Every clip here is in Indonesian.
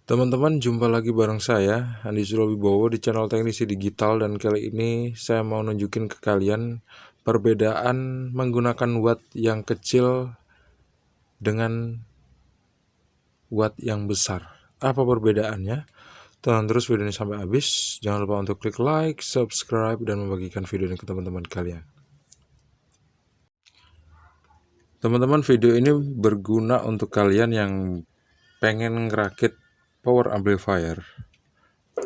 Teman-teman, jumpa lagi bareng saya, Andi Sulawibowo di channel Teknisi Digital, dan kali ini saya mau nunjukin ke kalian perbedaan menggunakan watt yang kecil dengan watt yang besar. Apa perbedaannya? Tonton terus video ini sampai habis. Jangan lupa untuk klik like, subscribe, dan membagikan video ini ke teman-teman kalian. Teman-teman, video ini berguna untuk kalian yang pengen ngerakit power amplifier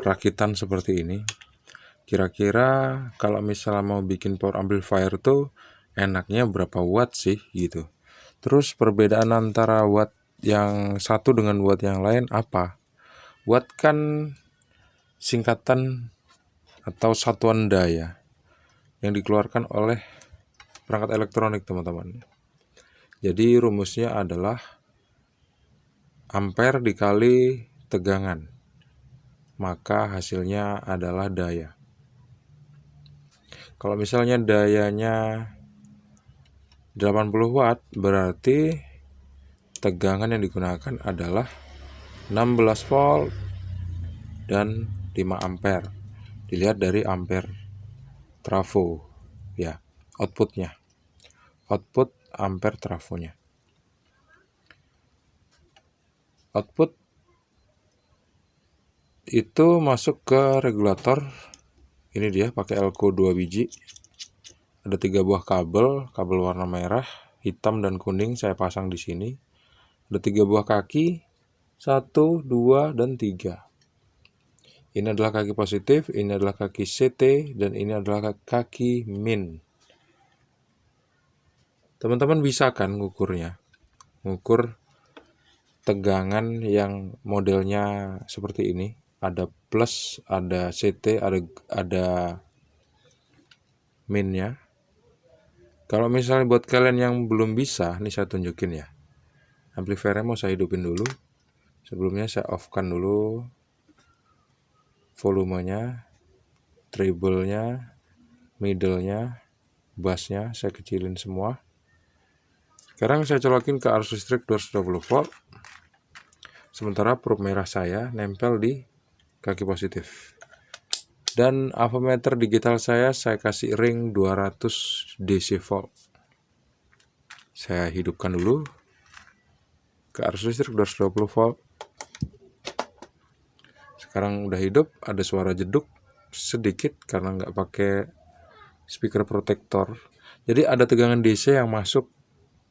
rakitan seperti ini. Kira-kira kalau misalnya mau bikin power amplifier tuh enaknya berapa watt sih gitu. Terus perbedaan antara watt yang satu dengan watt yang lain apa? Watt kan singkatan atau satuan daya yang dikeluarkan oleh perangkat elektronik, teman-teman. Jadi rumusnya adalah ampere dikali tegangan, maka hasilnya adalah daya. Kalau misalnya dayanya 80 watt, berarti tegangan yang digunakan adalah 16 volt dan 5 ampere. Dilihat dari ampere trafo ya, outputnya. Output ampere trafonya. Output itu masuk ke regulator. Ini dia pakai elko 2 biji. Ada 3 buah kabel warna merah, hitam, dan kuning saya pasang di sini. Ada 3 buah kaki, 1, 2, dan 3. Ini adalah kaki positif, ini adalah kaki CT, dan ini adalah kaki min. Teman-teman bisa kan ngukurnya? Ngukur tegangan yang modelnya seperti ini. Ada plus, ada CT, ada minnya. Kalau misalnya buat kalian yang belum bisa, nih saya tunjukin ya. Amplifiernya mau saya hidupin dulu. Sebelumnya saya off-kan dulu volumenya, treble-nya, middle-nya, bass-nya saya kecilin semua. Sekarang saya colokin ke arus listrik 220 volt. Sementara probe merah saya nempel di kaki positif. Dan avometer digital saya kasih ring 200 DC volt. Saya hidupkan dulu ke arus listrik 220 volt. Sekarang udah hidup, ada suara jeduk sedikit karena nggak pakai speaker protector. Jadi ada tegangan DC yang masuk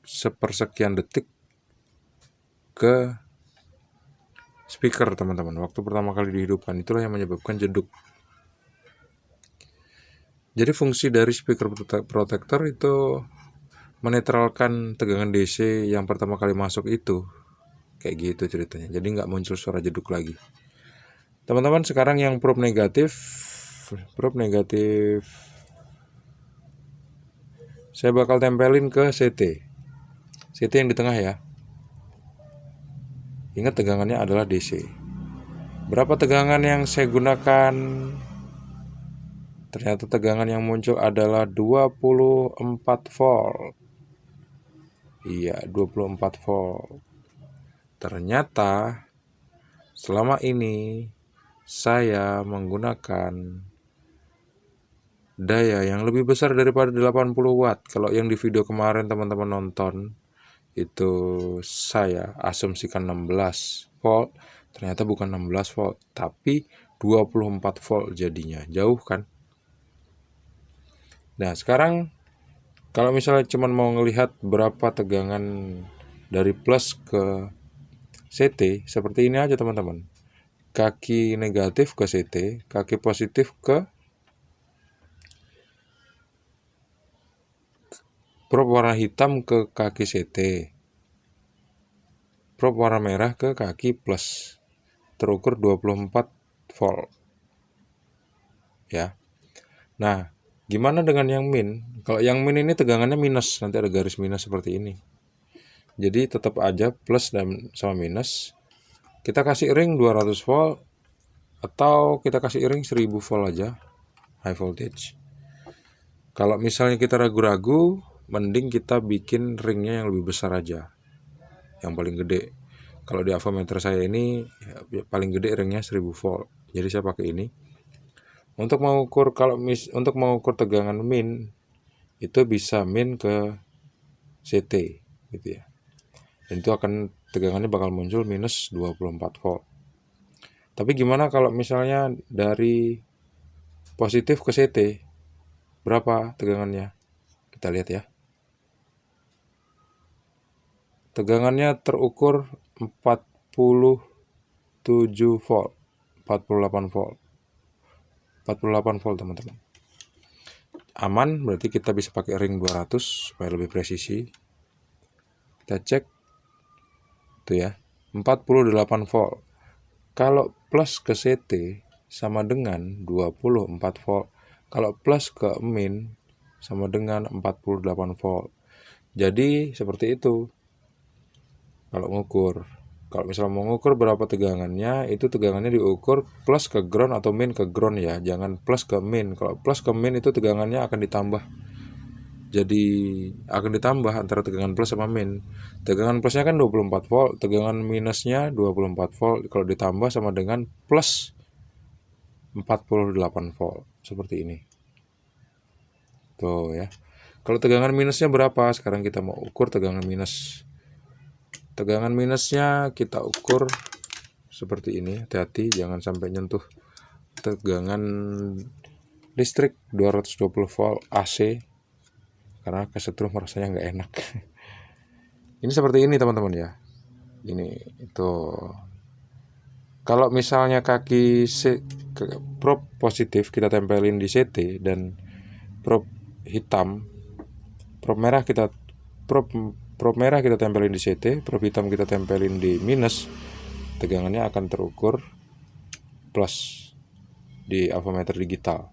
sepersekian detik ke speaker, teman-teman. Waktu pertama kali dihidupkan, itulah yang menyebabkan jeduk. Jadi fungsi dari speaker protector itu menetralkan tegangan DC yang pertama kali masuk itu. Kayak gitu ceritanya. Jadi nggak muncul suara jeduk lagi. Teman-teman, sekarang yang probe negatif saya bakal tempelin ke CT yang di tengah ya. Ingat tegangannya adalah DC. Berapa tegangan yang saya gunakan? Ternyata tegangan yang muncul adalah 24 volt. Iya, 24 volt. Ternyata selama ini saya menggunakan daya yang lebih besar daripada 80 watt. Kalau yang di video kemarin teman-teman nonton, itu saya asumsikan 16 volt. Ternyata bukan 16 volt, tapi 24 volt jadinya. Jauh kan? Nah, sekarang kalau misalnya cuma mau ngelihat berapa tegangan dari plus ke CT, seperti ini aja teman-teman. Kaki negatif ke CT, kaki positif ke probe warna hitam ke kaki CT, probe warna merah ke kaki plus, terukur 24 volt ya. Nah, gimana dengan yang min? Kalau yang min ini tegangannya minus, nanti ada garis minus seperti ini. Jadi tetap aja plus dan sama minus. Kita kasih ring 200 volt atau kita kasih ring 1000 volt aja, high voltage. Kalau misalnya kita ragu-ragu, mending kita bikin ringnya yang lebih besar aja, yang paling gede. Kalau di avometer saya ini ya, paling gede ringnya 1000 volt. Jadi saya pakai ini. Untuk mengukur untuk mengukur tegangan min itu bisa min ke CT gitu ya. Dan itu akan tegangannya bakal muncul minus 24 volt. Tapi gimana kalau misalnya dari positif ke CT, berapa tegangannya? Kita lihat ya. Tegangannya terukur 47 volt, 48 volt. 48 volt teman-teman. Aman, berarti kita bisa pakai ring 200 supaya lebih presisi. Kita cek tuh ya, 48 volt. Kalau plus ke CT sama dengan 24 volt. Kalau plus ke min sama dengan 48 volt. Jadi seperti itu. Kalau ngukur, kalau misalnya mau ngukur berapa tegangannya, itu tegangannya diukur plus ke ground atau min ke ground ya, jangan plus ke min. Kalau plus ke min itu tegangannya akan ditambah. Jadi akan ditambah antara tegangan plus sama min. Tegangan plusnya kan 24 volt, tegangan minusnya 24 volt. Kalau ditambah sama dengan plus 48 volt. Seperti ini. Tuh ya. Kalau tegangan minusnya berapa? Sekarang kita mau ukur tegangan minus. Tegangan minusnya kita ukur seperti ini. Hati-hati jangan sampai nyentuh tegangan listrik 220 volt AC, karena kesetrum rasanya nggak enak. Ini seperti ini teman-teman ya. Ini itu. Kalau misalnya kaki probe positif kita tempelin di CT dan probe hitam, probe merah kita tempelin di CT, probe hitam kita tempelin di minus, tegangannya akan terukur plus di avometer digital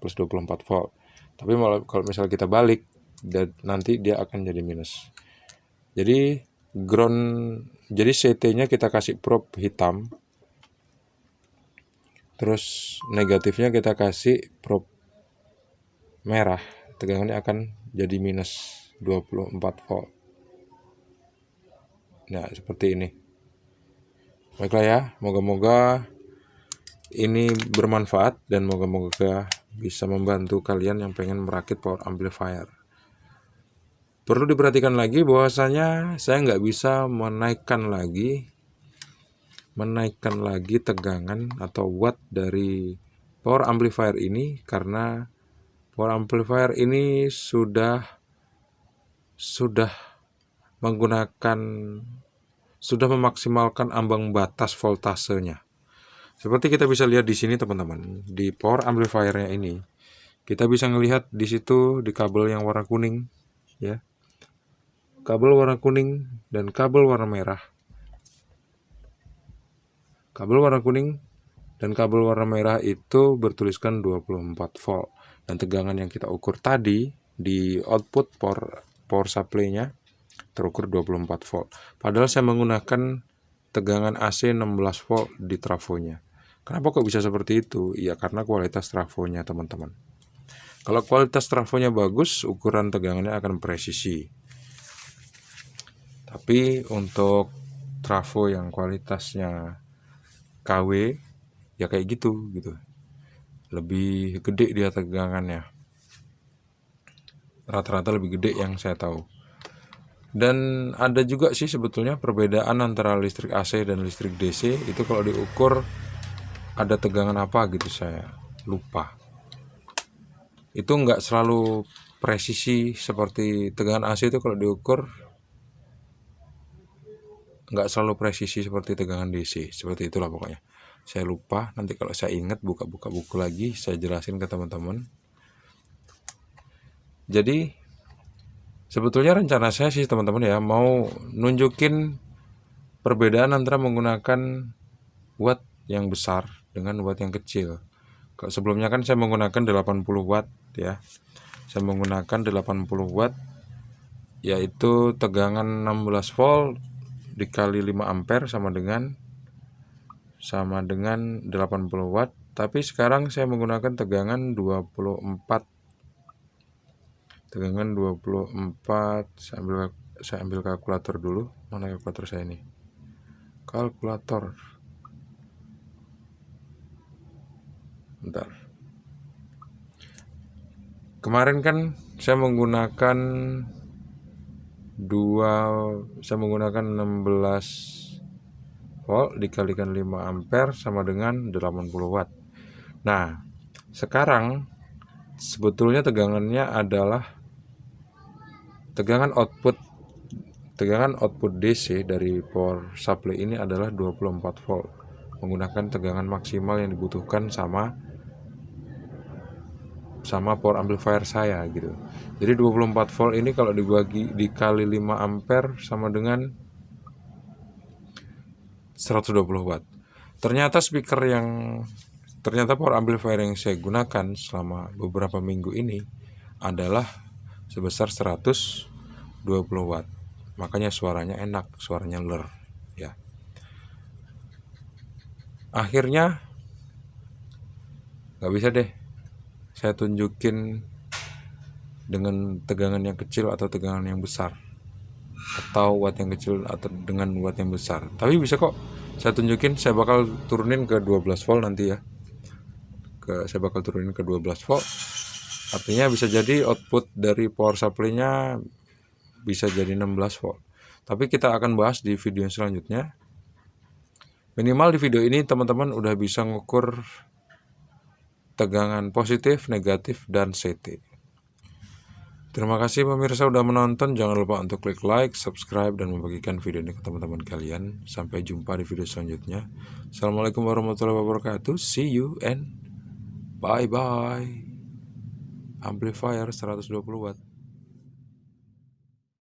plus 24 volt. Tapi kalau misalnya kita balik, dan nanti dia akan jadi minus. Jadi CT-nya kita kasih probe hitam, terus negatifnya kita kasih probe merah, tegangannya akan jadi minus 24 volt. Nah, seperti ini. Baiklah ya, moga-moga ini bermanfaat dan moga-moga bisa membantu kalian yang pengen merakit power amplifier. Perlu diperhatikan lagi bahwasanya saya nggak bisa menaikkan lagi tegangan atau watt dari power amplifier ini, karena power amplifier ini sudah memaksimalkan ambang batas voltasenya. Seperti kita bisa lihat di sini teman-teman, di power amplifiernya ini kita bisa melihat di situ di kabel yang warna kuning ya. Kabel warna kuning dan kabel warna merah. Kabel warna kuning dan kabel warna merah itu bertuliskan 24 volt. Dan tegangan yang kita ukur tadi di output power supply-nya terukur 24 volt. Padahal saya menggunakan tegangan AC 16 volt di trafonya. Kenapa kok bisa seperti itu? Ya karena kualitas trafonya teman-teman. Kalau kualitas trafonya bagus, ukuran tegangannya akan presisi. Tapi untuk trafo yang kualitasnya KW ya kayak gitu. Lebih gede dia tegangannya. Rata-rata lebih gede yang saya tahu. Dan ada juga sih sebetulnya perbedaan antara listrik AC dan listrik DC. Itu kalau diukur ada tegangan apa gitu, saya lupa. Itu nggak selalu presisi seperti tegangan AC itu. Kalau diukur nggak selalu presisi seperti tegangan DC, seperti itulah pokoknya. Saya lupa, nanti kalau saya ingat buka-buka buku lagi saya jelasin ke teman-teman. Jadi sebetulnya rencana saya sih teman-teman ya, mau nunjukin perbedaan antara menggunakan watt yang besar dengan watt yang kecil. Kalau sebelumnya kan saya menggunakan 80 watt ya. Saya menggunakan 80 watt yaitu tegangan 16 volt dikali 5 ampere sama dengan 80 watt. Tapi sekarang saya menggunakan tegangan 24. Tegangan 24, saya ambil kalkulator dulu. Mana kalkulator saya ini? kalkulator. Bentar. Kemarin kan saya menggunakan 16 volt dikalikan 5 ampere sama dengan 80 watt. Nah, sekarang sebetulnya tegangannya adalah tegangan output DC dari power supply ini adalah 24 volt menggunakan tegangan maksimal yang dibutuhkan sama power amplifier saya gitu. Jadi 24 volt ini kalau dikali 5 ampere sama dengan 120 watt. Ternyata power amplifier yang saya gunakan selama beberapa minggu ini adalah sebesar 120 watt. Makanya suaranya enak, suaranya ler ya. Akhirnya nggak bisa deh saya tunjukin dengan tegangan yang kecil atau tegangan yang besar, atau watt yang kecil atau dengan watt yang besar. Tapi bisa kok saya tunjukin. Saya bakal turunin ke 12 volt nanti ya. Saya bakal turunin ke 12 volt. Artinya bisa jadi output dari power supply-nya bisa jadi 16 volt. Tapi kita akan bahas di video selanjutnya. Minimal di video ini teman-teman udah bisa ngukur tegangan positif, negatif, dan CT. Terima kasih pemirsa udah menonton. Jangan lupa untuk klik like, subscribe, dan membagikan video ini ke teman-teman kalian. Sampai jumpa di video selanjutnya. Assalamualaikum warahmatullahi wabarakatuh. See you and bye-bye. Amplifier 120 watt.